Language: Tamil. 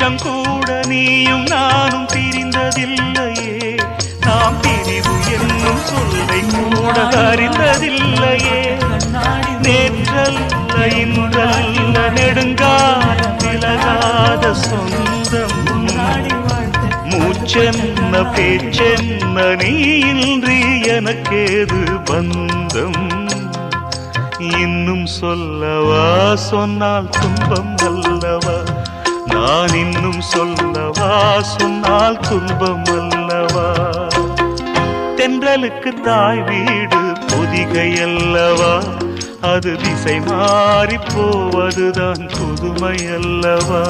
நிமிஷம் கூட நீயும் நானும் பிரிந்ததில்லையே நாம் பிரிவு என்னும் சொல்லை கூட அறிந்ததில்லையே நேற்றல்ல இன்றல்ல நெடுங்காலம் விலகாத சொந்தம் மூச்சென்ன பேச்சென்ன நீ இன்றி எனக்கேது பந்தம் இன்னும் சொல்லவா சொன்னால் துன்பம் அல்லவா நான் இன்னும் சொல்லவா சொன்னால் துன்பம் அல்லவா தென்றலுக்கு தாய் வீடு பொதிகை அல்லவா அது திசை மாறி போவதுதான் புதுமை அல்லவா